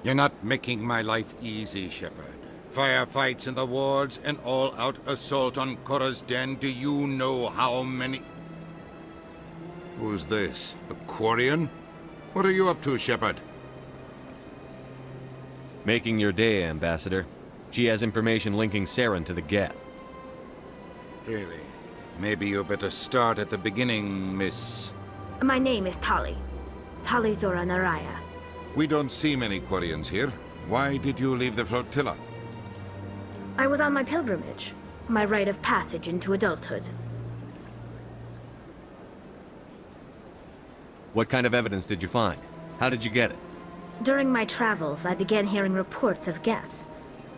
You're not making my life easy, Shepard. Firefights in the wards, an all-out assault on Korra's den. Do you know how many... Who's this? A Quarian? What are you up to, Shepard? Making your day, Ambassador. She has information linking Saren to the Geth. Really? Maybe you better start at the beginning, Miss... My name is Tali. Tali Zora Naraya. We don't see many Quarians here. Why did you leave the flotilla? I was on my pilgrimage. My rite of passage into adulthood. What kind of evidence did you find? How did you get it? During my travels, I began hearing reports of Geth.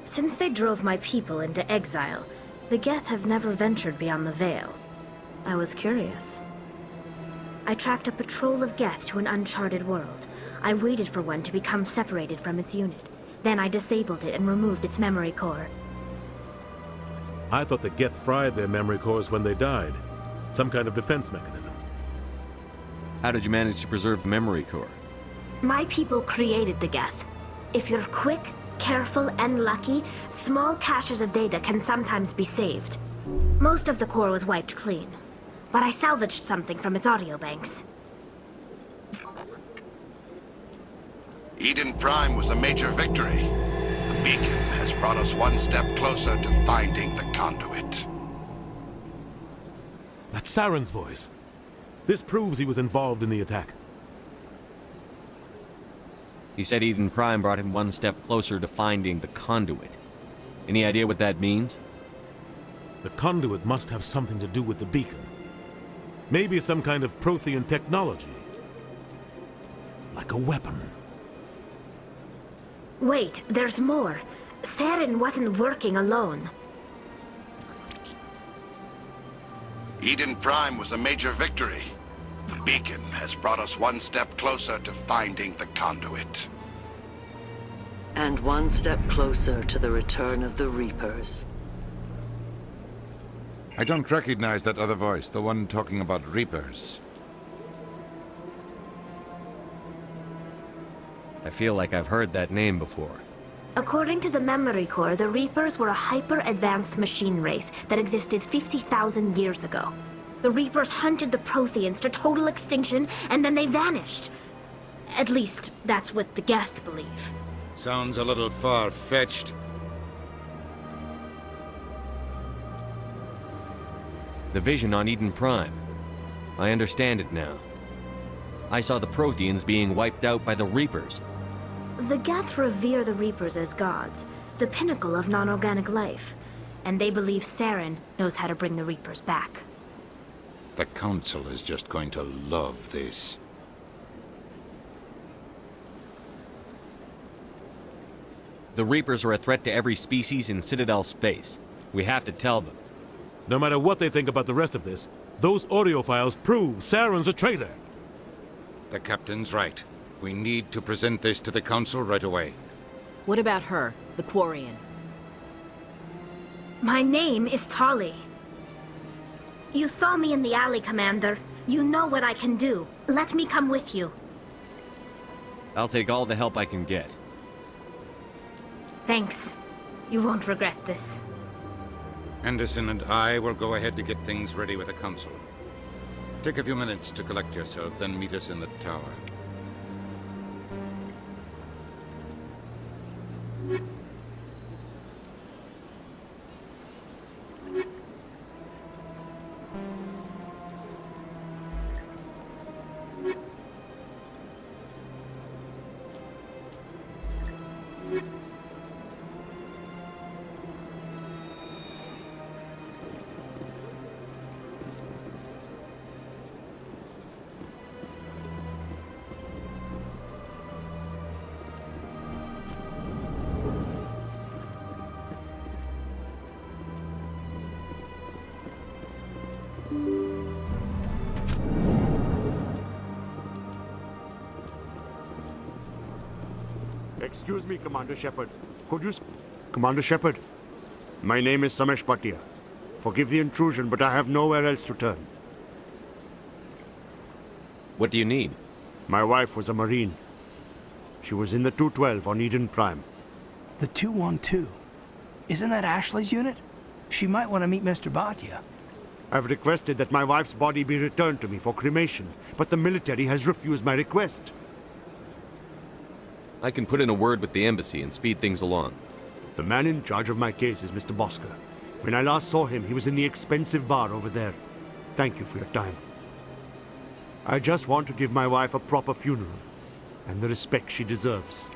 Since they drove my people into exile, the Geth have never ventured beyond the Veil. I was curious. I tracked a patrol of Geth to an uncharted world. I waited for one to become separated from its unit. Then I disabled it and removed its memory core. I thought the Geth fried their memory cores when they died. Some kind of defense mechanism. How did you manage to preserve the memory core? My people created the Geth. If you're quick, careful, and lucky, small caches of data can sometimes be saved. Most of the core was wiped clean, but I salvaged something from its audio banks. Eden Prime was a major victory. The beacon has brought us one step closer to finding the conduit. That's Saren's voice. This proves he was involved in the attack. He said Eden Prime brought him one step closer to finding the conduit. Any idea what that means? The conduit must have something to do with the beacon. Maybe it's some kind of Prothean technology. Like a weapon. Wait, there's more. Saren wasn't working alone. Eden Prime was a major victory. The beacon has brought us one step closer to finding the conduit. And one step closer to the return of the Reapers. I don't recognize that other voice, the one talking about Reapers. I feel like I've heard that name before. According to the memory core, the Reapers were a hyper-advanced machine race that existed 50,000 years ago. The Reapers hunted the Protheans to total extinction, and then they vanished. At least, that's what the Geth believe. Sounds a little far-fetched. The vision on Eden Prime. I understand it now. I saw the Protheans being wiped out by the Reapers. The Geth revere the Reapers as gods, the pinnacle of non-organic life. And they believe Saren knows how to bring the Reapers back. The Council is just going to love this. The Reapers are a threat to every species in Citadel space. We have to tell them. No matter what they think about the rest of this, those audio files prove Saren's a traitor. The Captain's right. We need to present this to the Council right away. What about her, the Quarian? My name is Tali. You saw me in the alley, Commander. You know what I can do. Let me come with you. I'll take all the help I can get. Thanks. You won't regret this. Anderson and I will go ahead to get things ready with the Council. Take a few minutes to collect yourself, then meet us in the tower. Excuse me, Commander Shepard. Could you... Commander Shepard, my name is Samesh Bhatia. Forgive the intrusion, but I have nowhere else to turn. What do you need? My wife was a Marine. She was in the 212 on Eden Prime. The 212. Isn't that Ashley's unit? She might want to meet Mr. Bhatia. I've requested that my wife's body be returned to me for cremation, but the military has refused my request. I can put in a word with the embassy and speed things along. The man in charge of my case is Mr. Bosca. When I last saw him, he was in the expensive bar over there. Thank you for your time. I just want to give my wife a proper funeral, and the respect she deserves.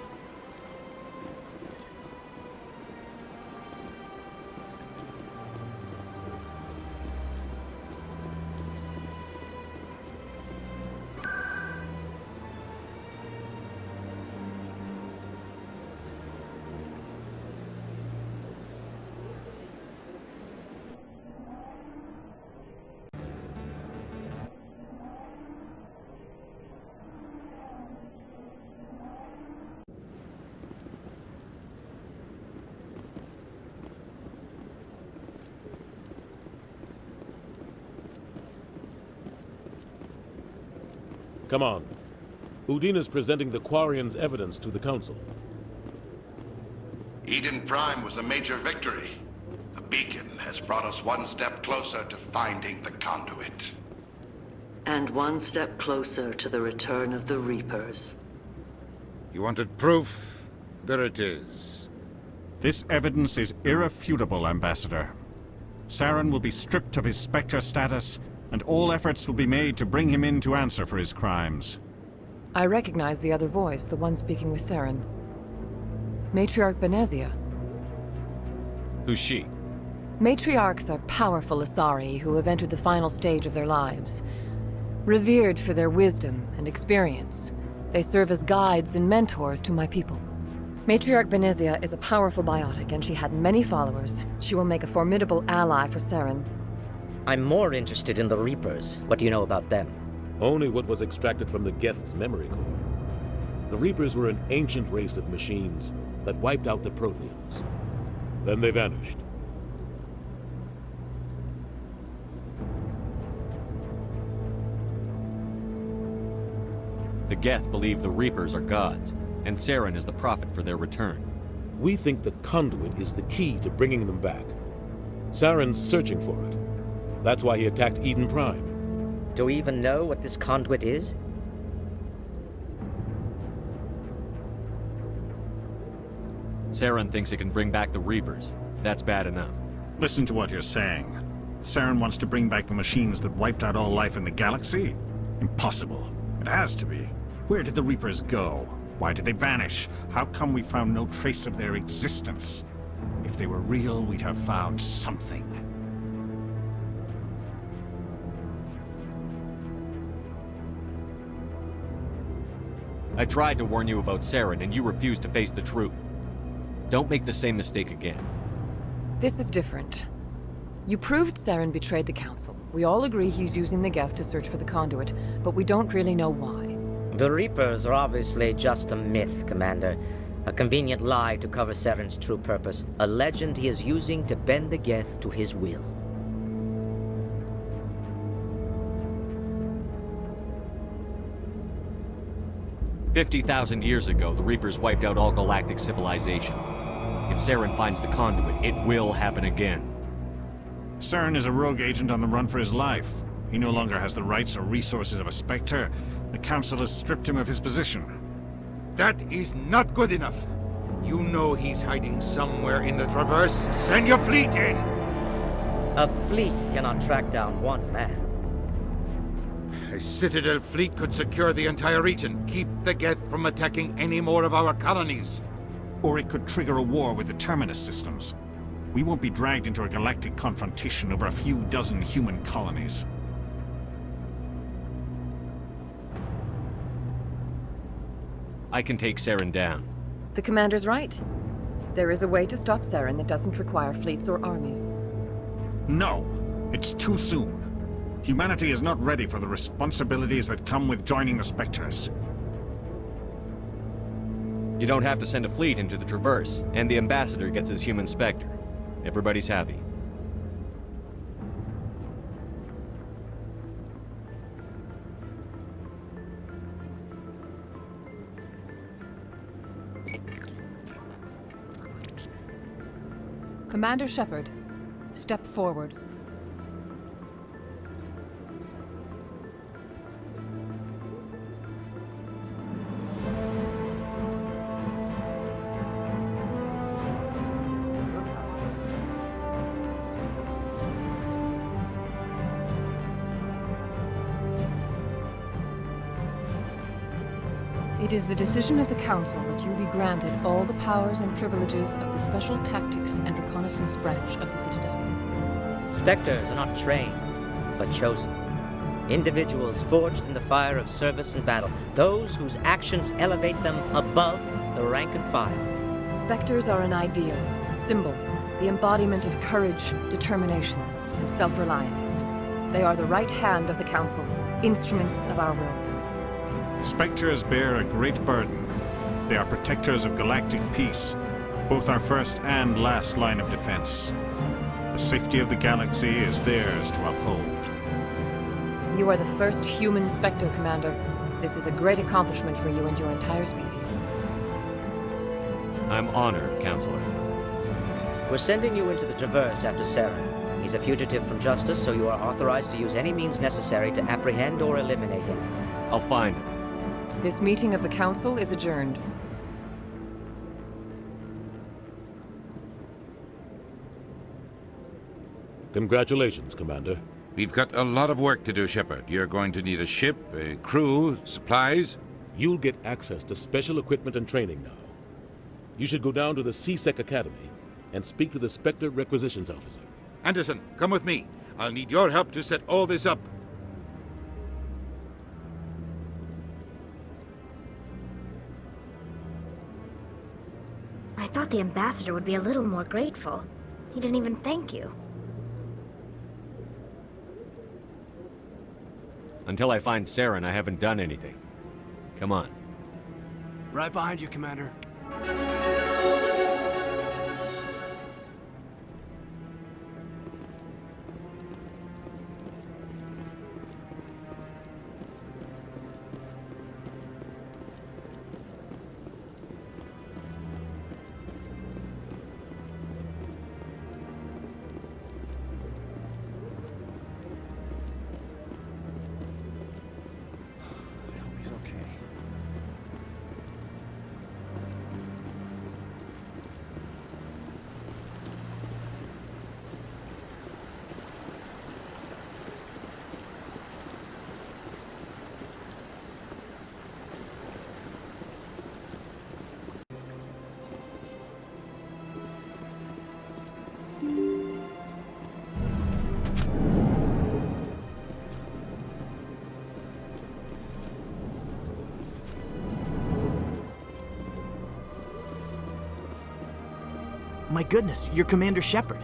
Come on. Udine is presenting the Quarians' evidence to the Council. Eden Prime was a major victory. The beacon has brought us one step closer to finding the conduit. And one step closer to the return of the Reapers. You wanted proof? There it is. This evidence is irrefutable, Ambassador. Saren will be stripped of his Spectre status, and all efforts will be made to bring him in to answer for his crimes. I recognize the other voice, the one speaking with Saren. Matriarch Benezia. Who's she? Matriarchs are powerful Asari who have entered the final stage of their lives. Revered for their wisdom and experience, they serve as guides and mentors to my people. Matriarch Benezia is a powerful biotic, and she had many followers. She will make a formidable ally for Saren. I'm more interested in the Reapers. What do you know about them? Only what was extracted from the Geth's memory core. The Reapers were an ancient race of machines that wiped out the Protheans. Then they vanished. The Geth believe the Reapers are gods, and Saren is the prophet for their return. We think the conduit is the key to bringing them back. Saren's searching for it. That's why he attacked Eden Prime. Do we even know what this conduit is? Saren thinks it can bring back the Reapers. That's bad enough. Listen to what you're saying. Saren wants to bring back the machines that wiped out all life in the galaxy? Impossible. It has to be. Where did the Reapers go? Why did they vanish? How come we found no trace of their existence? If they were real, we'd have found something. I tried to warn you about Saren, and you refused to face the truth. Don't make the same mistake again. This is different. You proved Saren betrayed the Council. We all agree he's using the Geth to search for the conduit, but we don't really know why. The Reapers are obviously just a myth, Commander. A convenient lie to cover Saren's true purpose. A legend he is using to bend the Geth to his will. "50,000 years ago, the Reapers wiped out all galactic civilization. If Saren finds the conduit, it will happen again." Saren is a rogue agent on the run for his life. He no longer has the rights or resources of a Spectre. The Council has stripped him of his position. That is not good enough. You know he's hiding somewhere in the Traverse. Send your fleet in! A fleet cannot track down one man. A Citadel fleet could secure the entire region, keep the Geth from attacking any more of our colonies. Or it could trigger a war with the Terminus systems. We won't be dragged into a galactic confrontation over a few dozen human colonies. I can take Saren down. The Commander's right. There is a way to stop Saren that doesn't require fleets or armies. No! It's too soon. Humanity is not ready for the responsibilities that come with joining the Spectres. You don't have to send a fleet into the Traverse, and the Ambassador gets his human Spectre. Everybody's happy. Commander Shepard, step forward. It is the decision of the Council that you be granted all the powers and privileges of the Special Tactics and Reconnaissance Branch of the Citadel. Spectres are not trained, but chosen. Individuals forged in the fire of service and battle. Those whose actions elevate them above the rank and file. Spectres are an ideal, a symbol, the embodiment of courage, determination, and self-reliance. They are the right hand of the Council, instruments of our will. Spectres bear a great burden. They are protectors of galactic peace, both our first and last line of defense. The safety of the galaxy is theirs to uphold. You are the first human Spectre, Commander. This is a great accomplishment for you and your entire species. I'm honored, Counselor. We're sending you into the Traverse after Saren. He's a fugitive from justice, so you are authorized to use any means necessary to apprehend or eliminate him. I'll find him. This meeting of the Council is adjourned. Congratulations, Commander. We've got a lot of work to do, Shepard. You're going to need a ship, a crew, supplies. You'll get access to special equipment and training now. You should go down to the CSEC Academy and speak to the Spectre Requisitions Officer. Anderson, come with me. I'll need your help to set all this up. I thought the ambassador would be a little more grateful. He didn't even thank you. Until I find Saren, I haven't done anything. Come on. Right behind you, Commander. My goodness, you're Commander Shepard.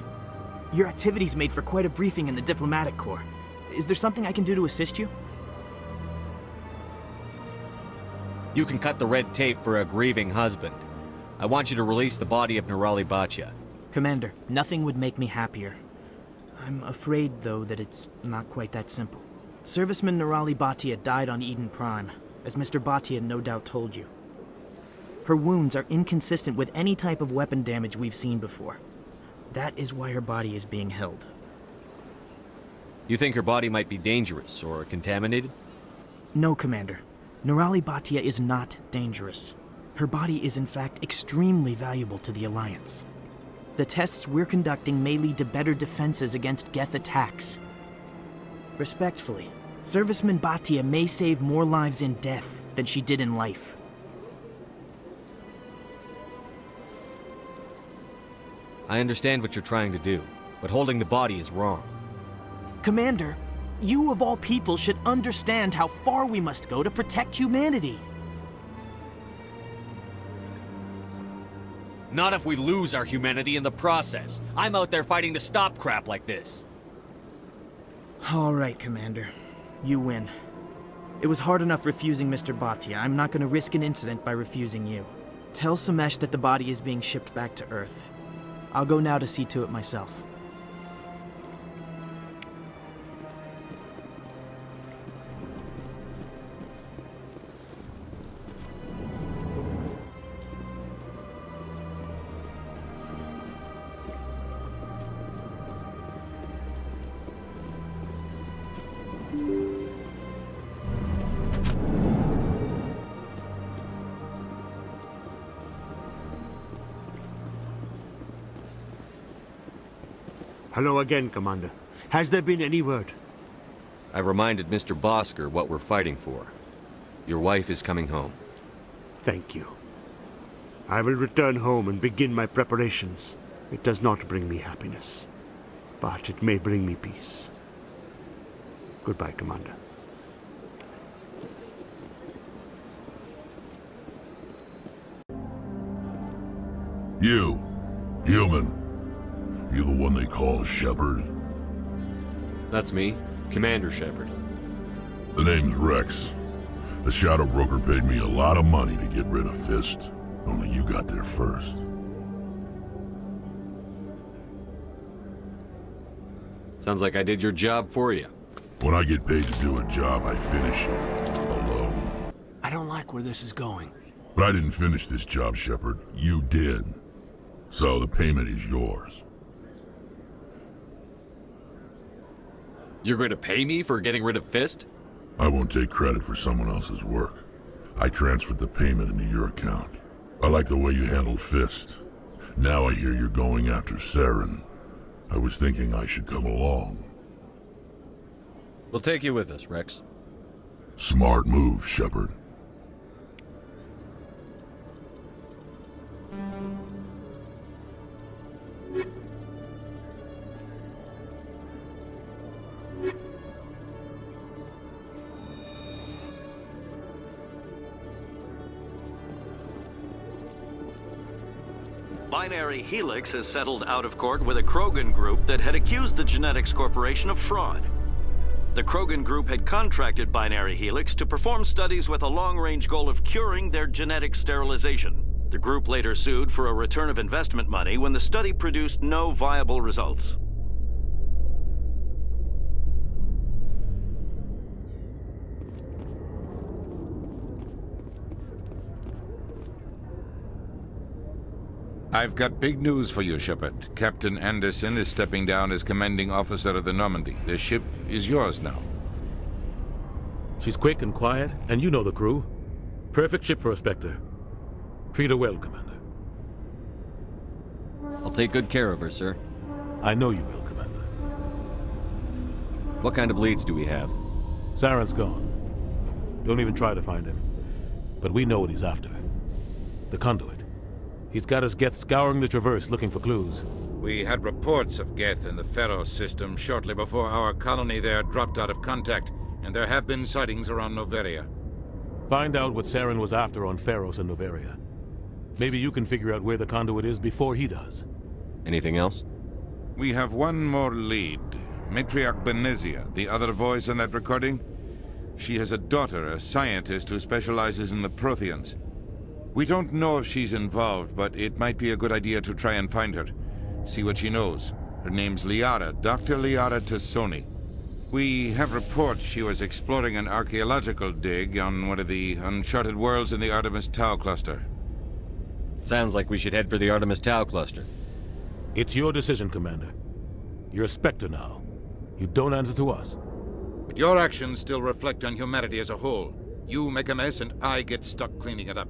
Your activities made for quite a briefing in the Diplomatic Corps. Is there something I can do to assist you? You can cut the red tape for a grieving husband. I want you to release the body of Nirali Bachya. Commander, nothing would make me happier. I'm afraid, though, that it's not quite that simple. Serviceman Nirali Bachya died on Eden Prime, as Mr. Bachya no doubt told you. Her wounds are inconsistent with any type of weapon damage we've seen before. That is why her body is being held. You think her body might be dangerous or contaminated? No, Commander. Nirali Bachya is not dangerous. Her body is in fact extremely valuable to the Alliance. The tests we're conducting may lead to better defenses against Geth attacks. Respectfully, Serviceman Bachya may save more lives in death than she did in life. I understand what you're trying to do, but holding the body is wrong. Commander, you of all people should understand how far we must go to protect humanity. Not if we lose our humanity in the process. I'm out there fighting to stop crap like this. All right, Commander. You win. It was hard enough refusing Mr. Bachya. I'm not going to risk an incident by refusing you. Tell Samesh that the body is being shipped back to Earth. I'll go now to see to it myself. Hello again, Commander. Has there been any word? I reminded Mr. Bosker what we're fighting for. Your wife is coming home. Thank you. I will return home and begin my preparations. It does not bring me happiness, but it may bring me peace. Goodbye, Commander. You, human. You the one they call Shepard? That's me, Commander Shepard. The name's Rex. The Shadow Broker paid me a lot of money to get rid of Fist. Only you got there first. Sounds like I did your job for you. When I get paid to do a job, I finish it. Alone. I don't like where this is going. But I didn't finish this job, Shepard. You did. So the payment is yours. You're going to pay me for getting rid of Fist? I won't take credit for someone else's work. I transferred the payment into your account. I like the way you handled Fist. Now I hear you're going after Saren. I was thinking I should come along. We'll take you with us, Rex. Smart move, Shepard. Binary Helix has settled out of court with a Krogan group that had accused the Genetics Corporation of fraud. The Krogan group had contracted Binary Helix to perform studies with a long-range goal of curing their genetic sterilization. The group later sued for a return of investment money when the study produced no viable results. I've got big news for you, Shepard. Captain Anderson is stepping down as commanding officer of the Normandy. The ship is yours now. She's quick and quiet, and you know the crew. Perfect ship for a Spectre. Treat her well, Commander. I'll take good care of her, sir. I know you will, Commander. What kind of leads do we have? Saren's gone. Don't even try to find him. But we know what he's after. The Conduit. He's got us Geth scouring the Traverse looking for clues. We had reports of Geth in the Pharos system shortly before our colony there dropped out of contact, and there have been sightings around Noveria. Find out what Saren was after on Pharos and Noveria. Maybe you can figure out where the Conduit is before he does. Anything else? We have one more lead. Matriarch Benezia, the other voice in that recording. She has a daughter, a scientist who specializes in the Protheans. We don't know if she's involved, but it might be a good idea to try and find her. See what she knows. Her name's Liara, Dr. Liara Tassoni. We have reports she was exploring an archaeological dig on one of the uncharted worlds in the Artemis Tau cluster. Sounds like we should head for the Artemis Tau cluster. It's your decision, Commander. You're a Spectre now. You don't answer to us. But your actions still reflect on humanity as a whole. You make a mess and I get stuck cleaning it up.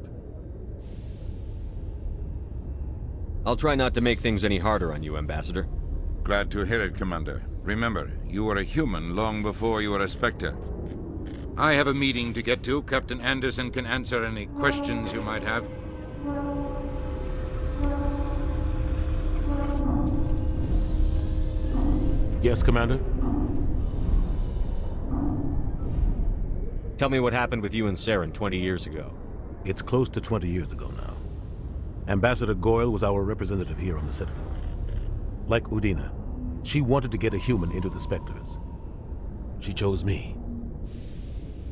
I'll try not to make things any harder on you, Ambassador. Glad to hear it, Commander. Remember, you were a human long before you were a Spectre. I have a meeting to get to. Captain Anderson can answer any questions you might have. Yes, Commander? Tell me what happened with you and Saren 20 years ago. It's close to 20 years ago now. Ambassador Goyle was our representative here on the Citadel. Like Udina, she wanted to get a human into the Spectres. She chose me.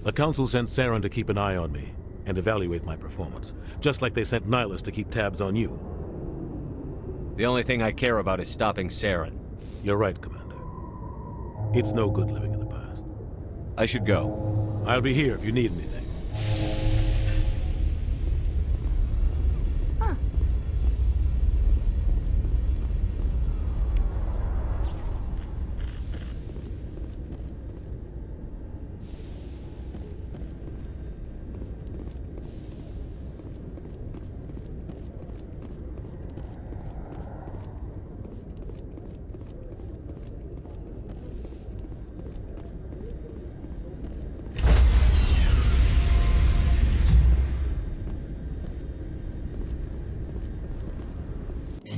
The Council sent Saren to keep an eye on me and evaluate my performance, just like they sent Nihilus to keep tabs on you. The only thing I care about is stopping Saren. You're right, Commander. It's no good living in the past. I should go. I'll be here if you need anything.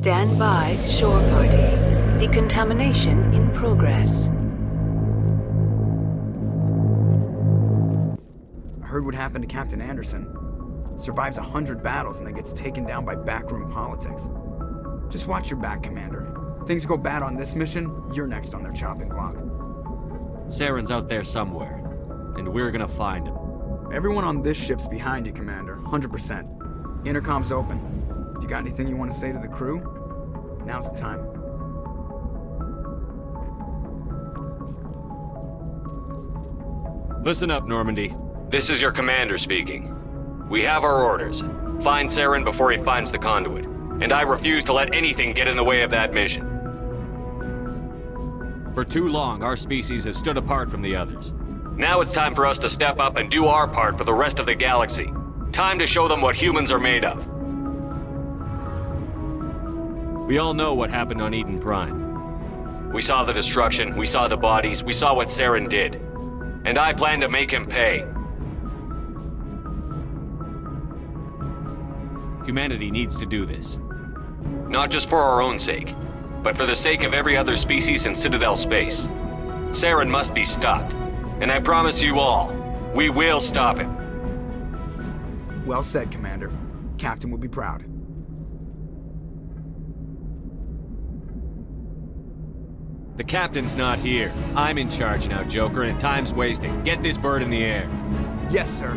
Stand by, shore party. Decontamination in progress. I heard what happened to Captain Anderson. Survives 100 battles and then gets taken down by backroom politics. Just watch your back, Commander. Things go bad on this mission, you're next on their chopping block. Saren's out there somewhere, and we're gonna find him. Everyone on this ship's behind you, Commander. 100%. Intercom's open. If you got anything you want to say to the crew, now's the time. Listen up, Normandy. This is your commander speaking. We have our orders. Find Saren before he finds the conduit. And I refuse to let anything get in the way of that mission. For too long, our species has stood apart from the others. Now it's time for us to step up and do our part for the rest of the galaxy. Time to show them what humans are made of. We all know what happened on Eden Prime. We saw the destruction, we saw the bodies, we saw what Saren did. And I plan to make him pay. Humanity needs to do this. Not just for our own sake, but for the sake of every other species in Citadel space. Saren must be stopped. And I promise you all, we will stop him. Well said, Commander. Captain will be proud. The captain's not here. I'm in charge now, Joker, and time's wasting. Get this bird in the air. Yes, sir.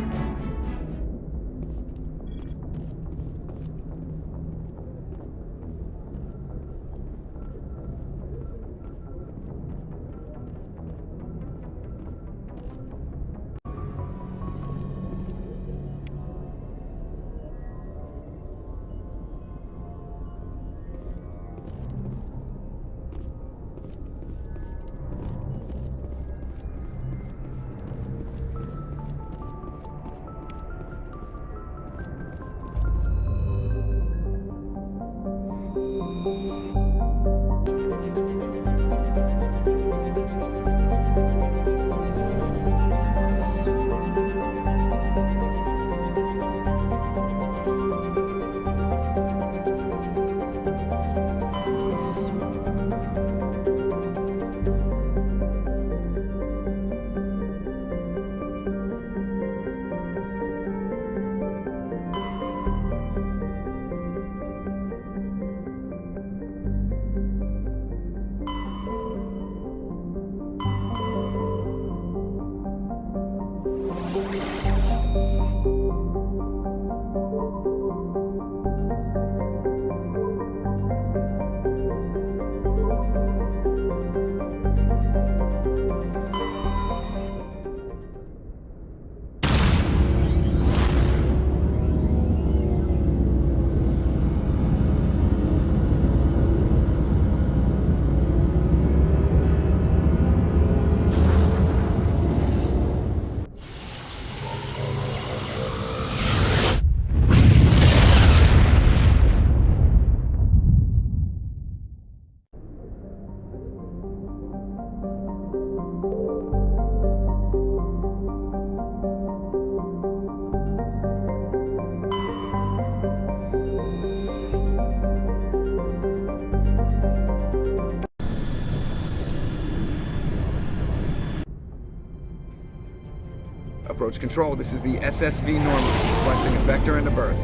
Approach control, this is the SSV Normandy, requesting a vector and a berth.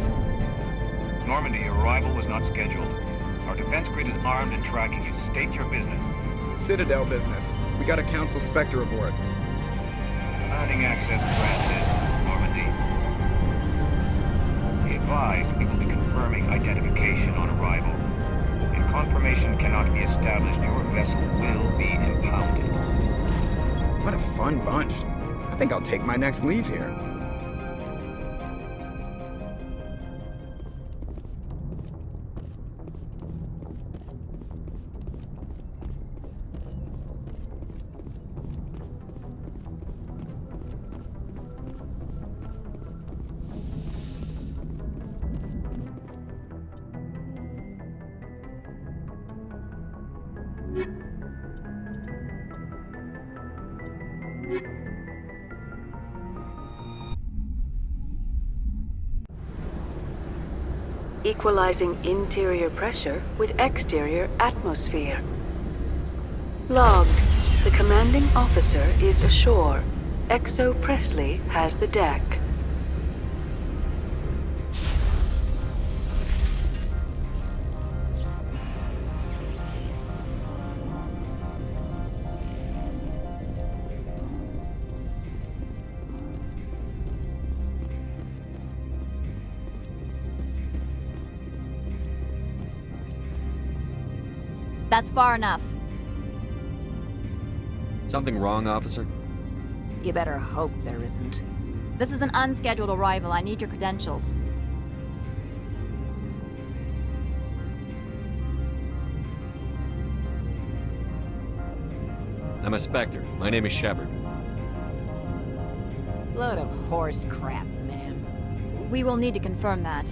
Normandy, your arrival was not scheduled. Our defense grid is armed and tracking you. State your business. Citadel business. We got a Council Spectre aboard. Landing access granted, Normandy. Be advised, we will be confirming identification on arrival. If confirmation cannot be established, your vessel will be impounded. What a fun bunch. I think I'll take my next leave here. equalizing interior pressure with exterior atmosphere. Logged. The commanding officer is ashore. Exo Presley has the deck. That's far enough. Something wrong, officer? You better hope there isn't. This is an unscheduled arrival. I need your credentials. I'm a Spectre. My name is Shepard. Load of horse crap, man. We will need to confirm that.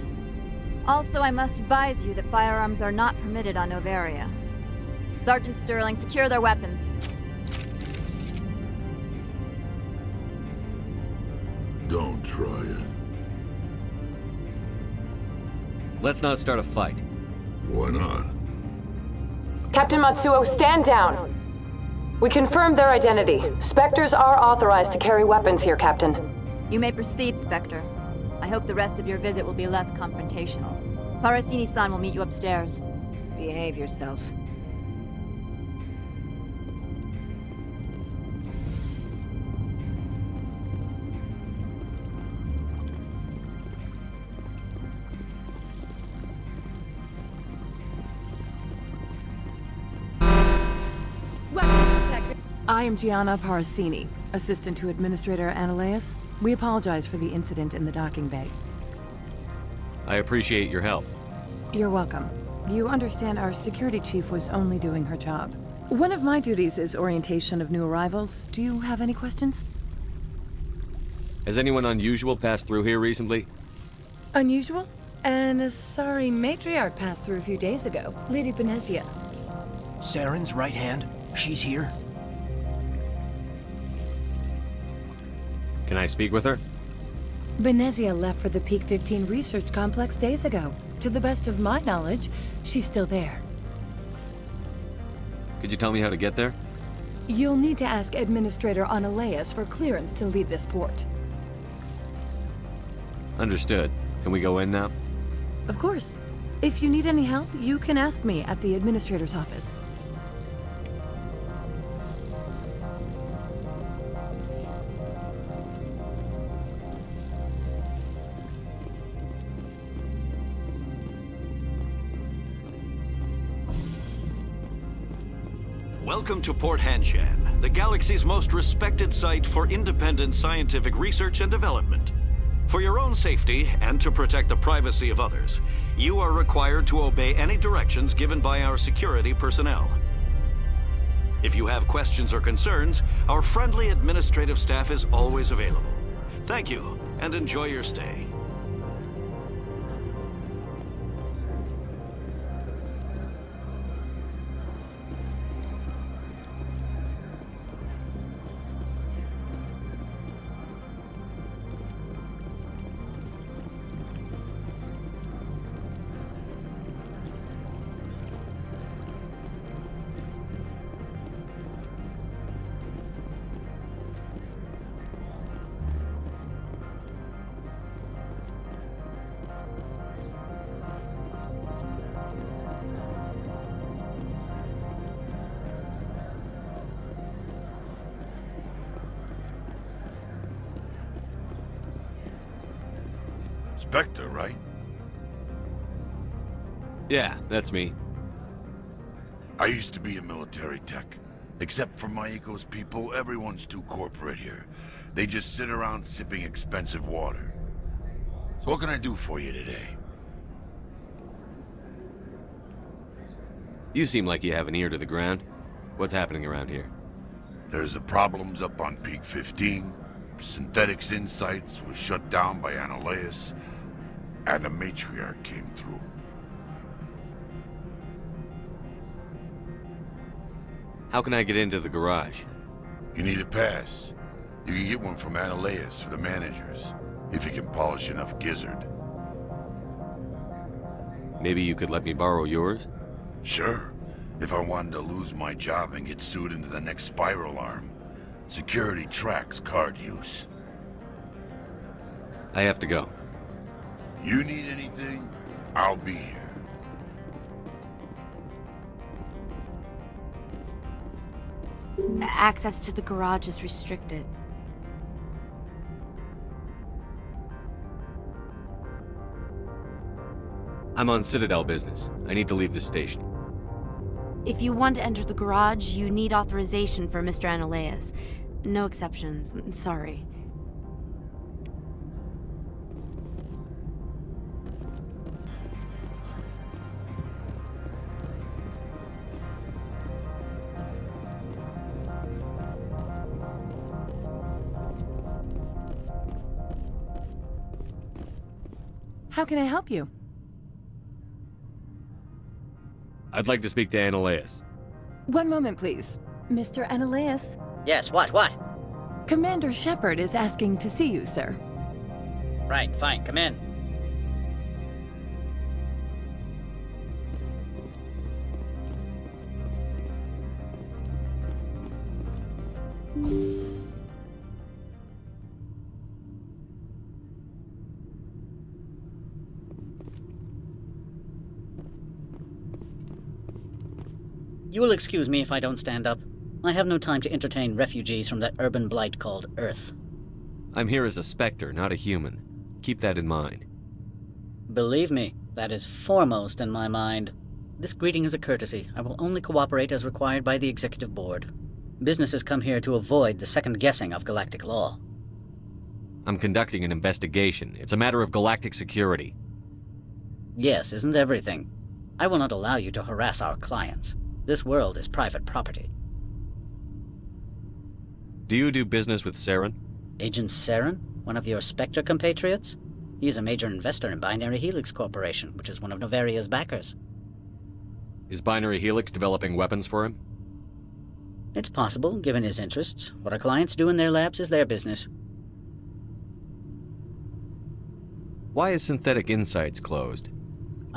Also, I must advise you that firearms are not permitted on Noveria. Sergeant Sterling, secure their weapons. Don't try it. Let's not start a fight. Why not? Captain Matsuo, stand down! We confirmed their identity. Spectres are authorized to carry weapons here, Captain. You may proceed, Spectre. I hope the rest of your visit will be less confrontational. Parasini-san will meet you upstairs. Behave yourself. I am Gianna Parasini, assistant to Administrator Analeas. We apologize for the incident in the docking bay. I appreciate your help. You're welcome. You understand our security chief was only doing her job. One of my duties is orientation of new arrivals. Do you have any questions? Has anyone unusual passed through here recently? Unusual? An Asari matriarch passed through a few days ago. Lady Benezia. Saren's right hand? She's here? Can I speak with her? Benezia left for the Peak 15 research complex days ago. To the best of my knowledge, she's still there. Could you tell me how to get there? You'll need to ask Administrator Analeas for clearance to leave this port. Understood. Can we go in now? Of course. If you need any help, you can ask me at the Administrator's office. Welcome to Port Hanshan, the galaxy's most respected site for independent scientific research and development. For your own safety and to protect the privacy of others, you are required to obey any directions given by our security personnel. If you have questions or concerns, our friendly administrative staff is always available. Thank you, and enjoy your stay. Spectre, right? Yeah, that's me. I used to be a military tech. Except for Maiko's people, everyone's too corporate here. They just sit around sipping expensive water. So what can I do for you today? You seem like you have an ear to the ground. What's happening around here? There's the problems up on Peak 15. Synthetics Insights was shut down by Analeas. And the matriarch came through. How can I get into the garage? You need a pass. You can get one from Analeas or the managers, if you can polish enough gizzard. Maybe you could let me borrow yours? Sure. If I wanted to lose my job and get sued into the next spiral arm. Security tracks card use. I have to go. You need anything? I'll be here. Access to the garage is restricted. I'm on Citadel business. I need to leave the station. If you want to enter the garage, you need authorization for Mr. Analeas. No exceptions. I'm sorry. How can I help you? I'd like to speak to Analeas. One moment, please. Mr. Analeas? Yes, what? Commander Shepard is asking to see you, sir. Right, fine, come in. You will excuse me if I don't stand up. I have no time to entertain refugees from that urban blight called Earth. I'm here as a Spectre, not a human. Keep that in mind. Believe me, that is foremost in my mind. This greeting is a courtesy. I will only cooperate as required by the Executive Board. Businesses come here to avoid the second guessing of galactic law. I'm conducting an investigation. It's a matter of galactic security. Yes, isn't everything? I will not allow you to harass our clients. This world is private property. Do you do business with Saren? Agent Saren? One of your Spectre compatriots? He is a major investor in Binary Helix Corporation, which is one of Novaria's backers. Is Binary Helix developing weapons for him? It's possible, given his interests. What our clients do in their labs is their business. Why is Synthetic Insights closed?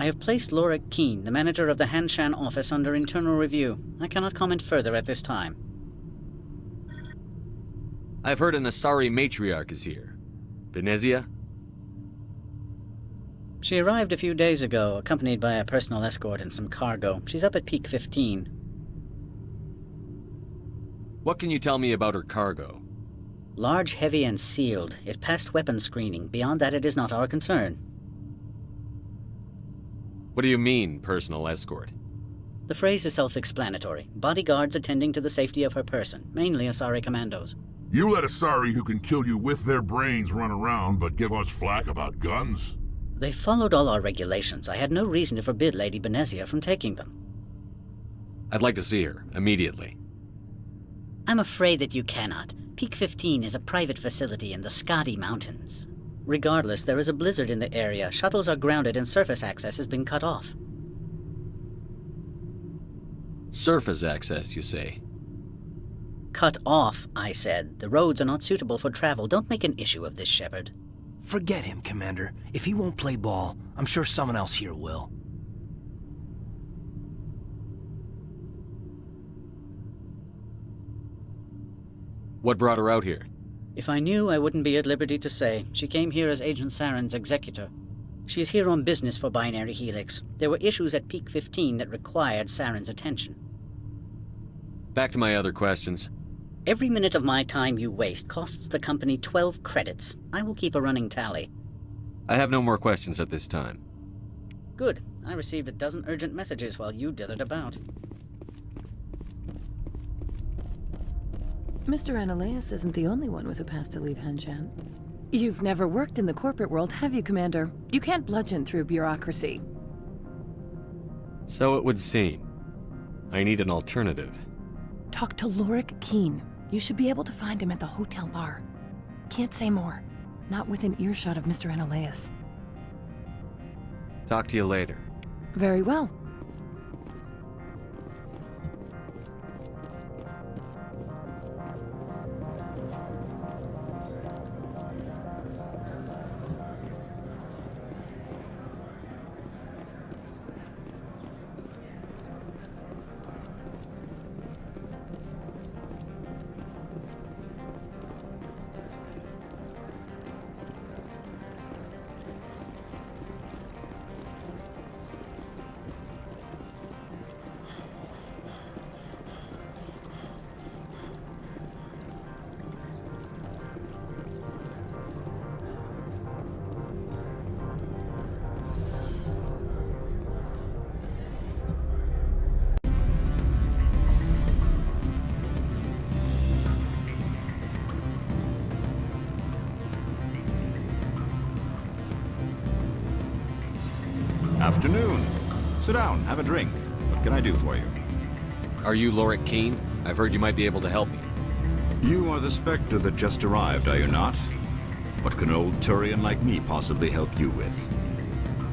I have placed Laura Keene, the manager of the Hanshan office, under internal review. I cannot comment further at this time. I've heard an Asari matriarch is here. Benezia? She arrived a few days ago, accompanied by a personal escort and some cargo. She's up at Peak 15. What can you tell me about her cargo? Large, heavy, and sealed. It passed weapons screening. Beyond that, it is not our concern. What do you mean, personal escort? The phrase is self-explanatory. Bodyguards attending to the safety of her person, mainly Asari commandos. You let Asari who can kill you with their brains run around, but give us flack about guns? They followed all our regulations. I had no reason to forbid Lady Benezia from taking them. I'd like to see her, immediately. I'm afraid that you cannot. Peak 15 is a private facility in the Skadi Mountains. Regardless, there is a blizzard in the area. Shuttles are grounded and surface access has been cut off. Surface access, you say? Cut off, I said. The roads are not suitable for travel. Don't make an issue of this, Shepard. Forget him, Commander. If he won't play ball, I'm sure someone else here will. What brought her out here? If I knew, I wouldn't be at liberty to say. She came here as Agent Saren's executor. She's here on business for Binary Helix. There were issues at Peak 15 that required Saren's attention. Back to my other questions. Every minute of my time you waste costs the company 12 credits. I will keep a running tally. I have no more questions at this time. Good. I received a dozen urgent messages while you dithered about. Mr. Analeas isn't the only one with a pass to leave Hanshan. You've never worked in the corporate world, have you, Commander? You can't bludgeon through bureaucracy. So it would seem. I need an alternative. Talk to Lorik Keene. You should be able to find him at the hotel bar. Can't say more. Not within earshot of Mr. Analeas. Talk to you later. Very well. Afternoon. Sit down, have a drink. What can I do for you? Are you Lorik Keene? I've heard you might be able to help me. You are the Spectre that just arrived, are you not? What can an old Turian like me possibly help you with?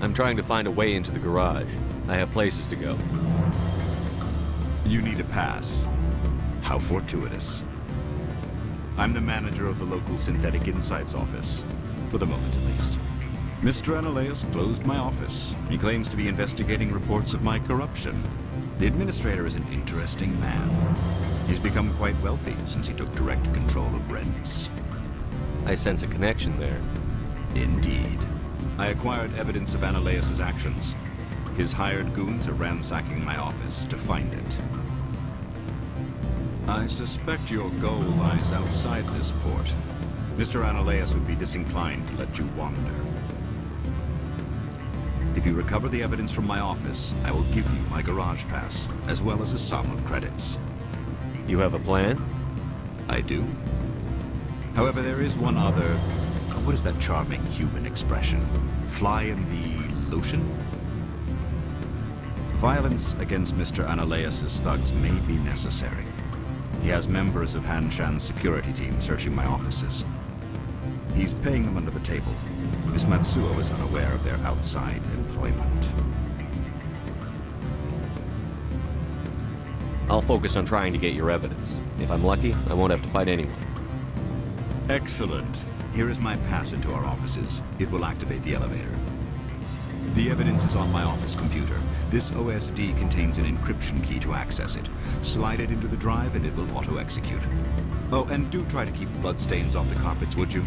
I'm trying to find a way into the garage. I have places to go. You need a pass. How fortuitous. I'm the manager of the local Synthetic Insights office. For the moment, at least. Mr. Analaeus closed my office. He claims to be investigating reports of my corruption. The administrator is an interesting man. He's become quite wealthy since he took direct control of rents. I sense a connection there. Indeed. I acquired evidence of Analaeus' actions. His hired goons are ransacking my office to find it. I suspect your goal lies outside this port. Mr. Analaeus would be disinclined to let you wander. If you recover the evidence from my office, I will give you my garage pass, as well as a sum of credits. You have a plan? I do. However, there is one other... What is that charming human expression? Fly in the lotion? Violence against Mr. Analaeus' thugs may be necessary. He has members of Han Shan's security team searching my offices. He's paying them under the table. Miss Matsuo is unaware of their outside employment. I'll focus on trying to get your evidence. If I'm lucky, I won't have to fight anyone. Excellent. Here is my pass into our offices. It will activate the elevator. The evidence is on my office computer. This OSD contains an encryption key to access it. Slide it into the drive and it will auto-execute. Oh, and do try to keep bloodstains off the carpets, would you?